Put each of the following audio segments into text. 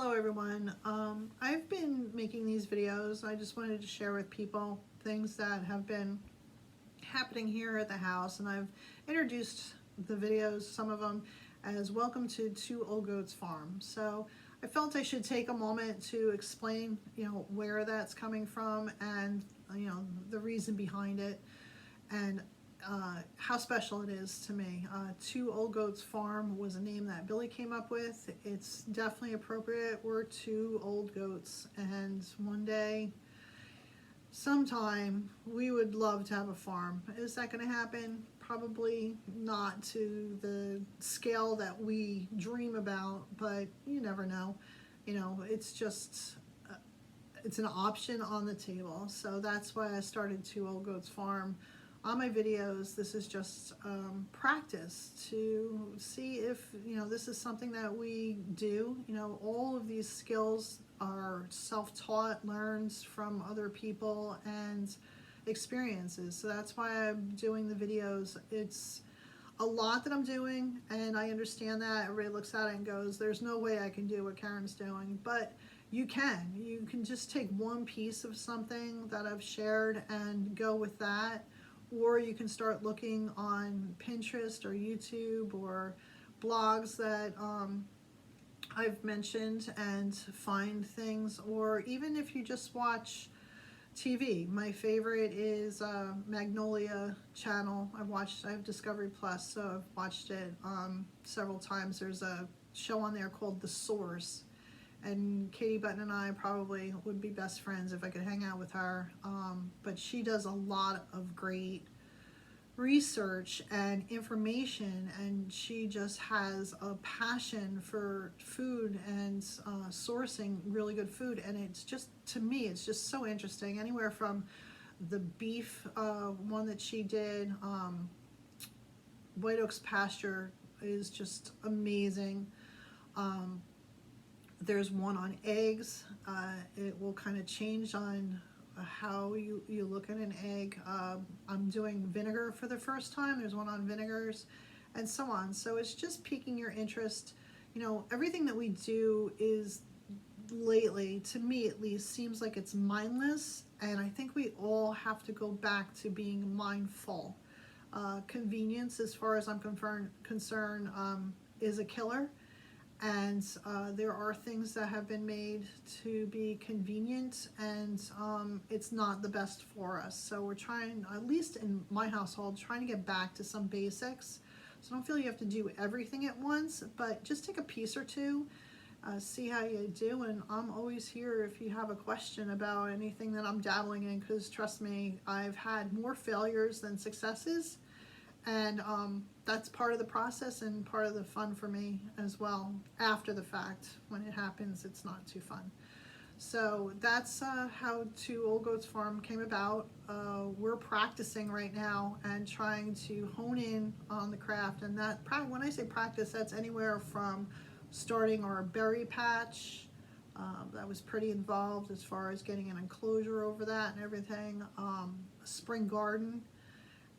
Hello everyone. I've been making these videos. I just wanted to share with people things that have been happening here at the house, and I've introduced the videos, some of them, as Welcome to Two Old Goats Farm. So I felt I should take a moment to explain, where that's coming from and, the reason behind it, and how special it is to me. Two Old Goats Farm was a name that Billy came up with. It's definitely appropriate. We're two old goats, and one day, sometime, we would love to have a farm. Is that going to happen? Probably not to the scale that we dream about, but you never know. It's just it's an option on the table. So that's why I started Two Old Goats Farm. On my videos, this is just practice to see if this is something that we do. All of these skills are self-taught, learned from other people and experiences. So that's why I'm doing the videos. It's a lot that I'm doing, and I understand that. Everybody looks at it and goes, there's no way I can do what Karen's doing, but you can. You can just take one piece of something that I've shared and go with that. Or you can start looking on Pinterest or YouTube or blogs that I've mentioned and find things. Or even if you just watch TV, my favorite is Magnolia Channel. I have Discovery Plus, so I've watched it several times. There's a show on there called The Source, and Katie Button and I probably would be best friends if I could hang out with her. But she does a lot of great research and information, and she just has a passion for food and sourcing really good food. And it's just, to me, it's just so interesting. Anywhere from the beef one that she did, White Oaks Pasture is just amazing. There's one on eggs. It will kind of change on how you look at an egg. I'm doing vinegar for the first time. There's one on vinegars and so on. So it's just piquing your interest. Everything that we do is, lately, to me at least, seems like it's mindless, and I think we all have to go back to being mindful. Convenience, as far as I'm concerned, is a killer. And there are things that have been made to be convenient, and it's not the best for us. So we're trying, at least in my household, trying to get back to some basics. So don't feel you have to do everything at once, but just take a piece or two, see how you do. And I'm always here if you have a question about anything that I'm dabbling in, because trust me, I've had more failures than successes. And that's part of the process and part of the fun for me as well. After the fact, when it happens, it's not too fun. So that's how Two Old Goats Farm came about. We're practicing right now and trying to hone in on the craft. And that, when I say practice, that's anywhere from starting our berry patch. That was pretty involved as far as getting an enclosure over that and everything. A spring garden,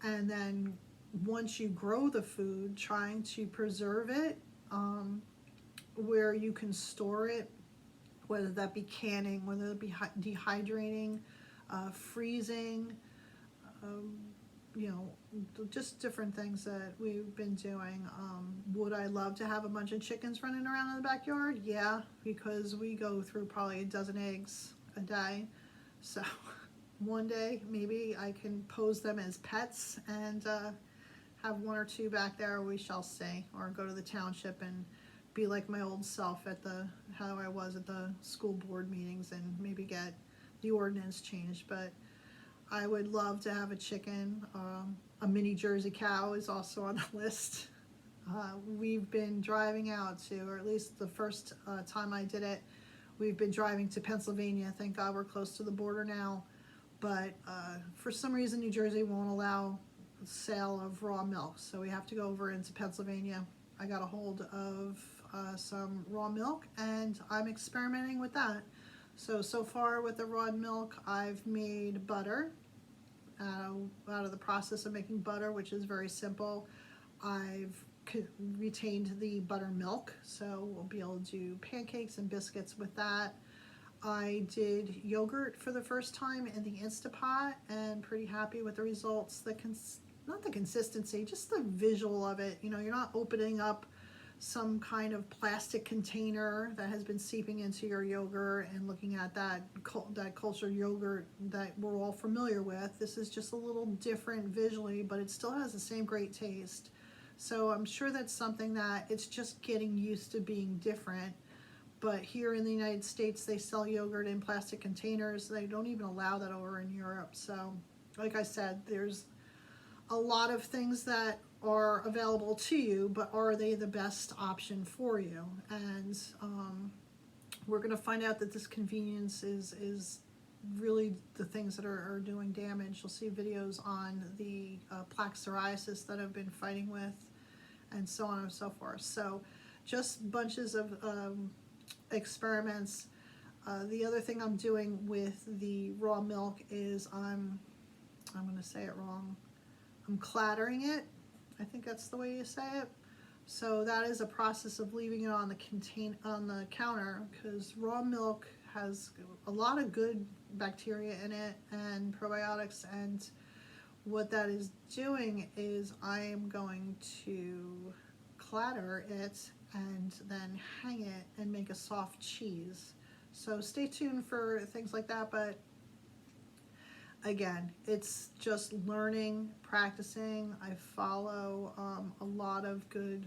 and then once you grow the food, trying to preserve it where you can store it, whether that be canning, whether it be dehydrating, freezing, just different things that we've been doing. Would I love to have a bunch of chickens running around in the backyard? Yeah, because we go through probably a dozen eggs a day. So one day maybe I can pose them as pets and have one or two back there, we shall see. Or go to the township and be like my old self at how I was at the school board meetings, and maybe get the ordinance changed. But I would love to have a chicken. A mini Jersey cow is also on the list. We've been driving out to, or at least the first time I did it, we've been driving to Pennsylvania. Thank God we're close to the border now. But for some reason, New Jersey won't allow sale of raw milk, so we have to go over into Pennsylvania. I got a hold of some raw milk, and I'm experimenting with that. So far with the raw milk, I've made butter out of the process of making butter, which is very simple. I've retained the buttermilk, so we'll be able to do pancakes and biscuits with that. I did yogurt for the first time in the Instapot and pretty happy with the results. Not the consistency, just the visual of it. You know, you're not opening up some kind of plastic container that has been seeping into your yogurt and looking at that cultured yogurt that we're all familiar with. This is just a little different visually, but it still has the same great taste. So I'm sure that's something that it's just getting used to being different. But here in the United States, they sell yogurt in plastic containers. They don't even allow that over in Europe. So like I said, there's a lot of things that are available to you, but are they the best option for you? And we're going to find out that this convenience is really the things that are doing damage. You'll see videos on the plaque psoriasis that I've been fighting with, and so on and so forth. So just bunches of experiments. The other thing I'm doing with the raw milk is I'm going to say it wrong. I'm clattering it. I think that's the way you say it. So that is a process of leaving it on the counter, because raw milk has a lot of good bacteria in it and probiotics, and what that is doing is I am going to clatter it and then hang it and make a soft cheese. So stay tuned for things like that, but again, it's just learning, practicing. I follow a lot of good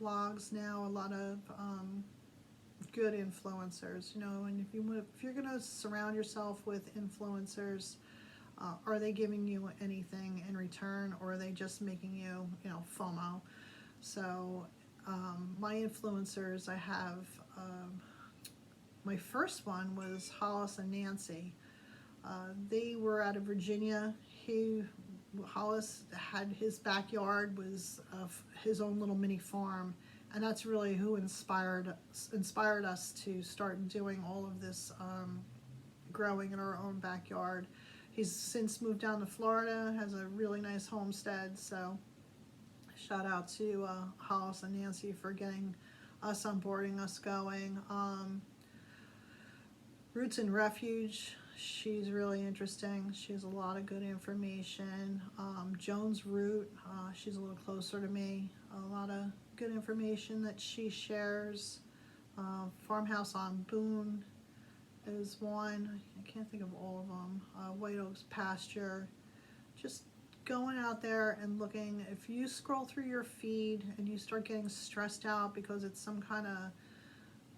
blogs now, a lot of good influencers, you know, and if you're going to surround yourself with influencers, are they giving you anything in return, or are they just making you, you know, FOMO? So my influencers, I have, my first one was Hollis and Nancy. They were out of Virginia. Hollis had his backyard was his own little mini farm, and that's really who inspired us to start doing all of this growing in our own backyard. He's since moved down to Florida, has a really nice homestead, so shout out to Hollis and Nancy for getting us on boarding us going. Roots and Refuge, she's really interesting. She has a lot of good information. Joan's Root, she's a little closer to me. A lot of good information that she shares. Farmhouse on Boone is one. I can't think of all of them. White Oaks Pasture. Just going out there and looking. If you scroll through your feed and you start getting stressed out because it's some kind of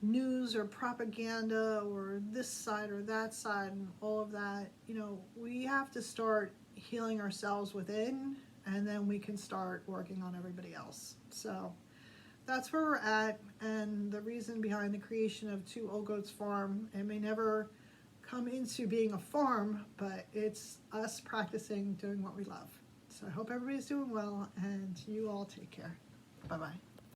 news or propaganda or this side or that side and all of that, you know, we have to start healing ourselves within, and then we can start working on everybody else. So that's where we're at, and the reason behind the creation of Two Old Goats Farm. It may never come into being a farm, but it's us practicing doing what we love. So I hope everybody's doing well, and you all take care. Bye-bye.